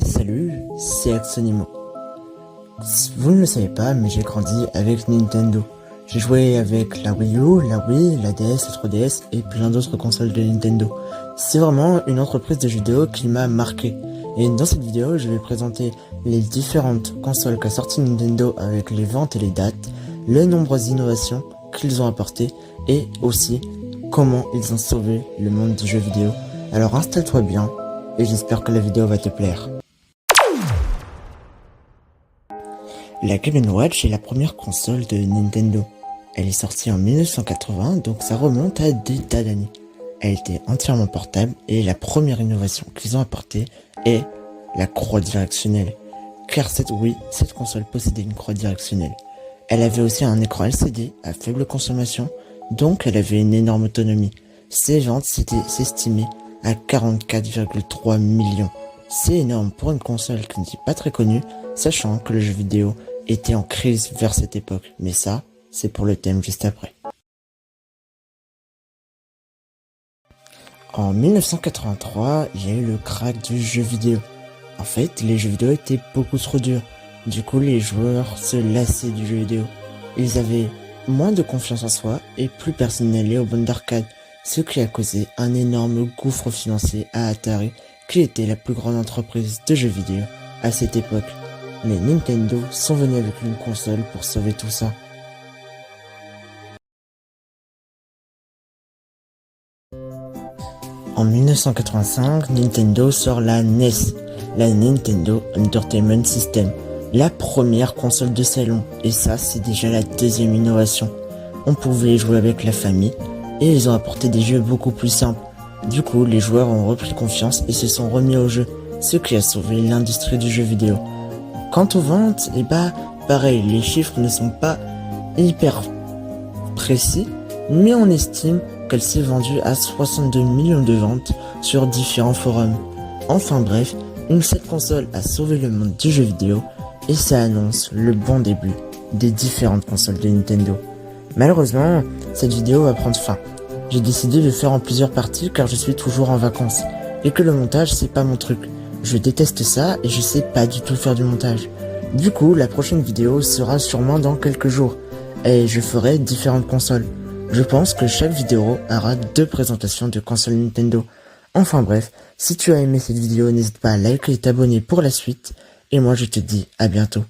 Salut, c'est Axonimo. Vous ne le savez pas, mais j'ai grandi avec Nintendo. J'ai joué avec la Wii U, la Wii, la DS, la 3DS et plein d'autres consoles de Nintendo. C'est vraiment une entreprise de jeux vidéo qui m'a marqué. Et dans cette vidéo, je vais présenter les différentes consoles qu'a sorti Nintendo avec les ventes et les dates, les nombreuses innovations qu'ils ont apportées et aussi comment ils ont sauvé le monde du jeu vidéo. Alors installe-toi bien et j'espère que la vidéo va te plaire. La Game & Watch est la première console de Nintendo. Elle est sortie en 1980, donc ça remonte à des tas d'années. Elle était entièrement portable et la première innovation qu'ils ont apportée est la croix directionnelle. Car cette console possédait une croix directionnelle. Elle avait aussi un écran LCD à faible consommation, donc elle avait une énorme autonomie. Ses ventes s'estimaient à 44,3 millions. C'est énorme pour une console qui n'est pas très connue, sachant que le jeu vidéo était en crise vers cette époque. Mais ça, c'est pour le thème juste après. En 1983, il y a eu le crack du jeu vidéo. En fait, les jeux vidéo étaient beaucoup trop durs. Du coup, les joueurs se lassaient du jeu vidéo. Ils avaient moins de confiance en soi et plus personne n'allait aux bornes d'arcade, ce qui a causé un énorme gouffre financier à Atari, qui était la plus grande entreprise de jeux vidéo à cette époque. Mais Nintendo sont venus avec une console pour sauver tout ça. En 1985, Nintendo sort la NES, la Nintendo Entertainment System, la première console de salon, et ça c'est déjà la deuxième innovation. On pouvait jouer avec la famille, et ils ont apporté des jeux beaucoup plus simples. Du coup, les joueurs ont repris confiance et se sont remis au jeu, ce qui a sauvé l'industrie du jeu vidéo. Quant aux ventes, pareil, les chiffres ne sont pas hyper précis, mais on estime qu'elle s'est vendue à 62 millions de ventes sur différents forums. Enfin bref, cette console a sauvé le monde du jeu vidéo et ça annonce le bon début des différentes consoles de Nintendo. Malheureusement, cette vidéo va prendre fin. J'ai décidé de le faire en plusieurs parties car je suis toujours en vacances et que le montage c'est pas mon truc. Je déteste ça et je sais pas du tout faire du montage. Du coup, la prochaine vidéo sera sûrement dans quelques jours et je ferai différentes consoles. Je pense que chaque vidéo aura 2 présentations de consoles Nintendo. Enfin bref, si tu as aimé cette vidéo, n'hésite pas à liker et t'abonner pour la suite. Et moi je te dis à bientôt.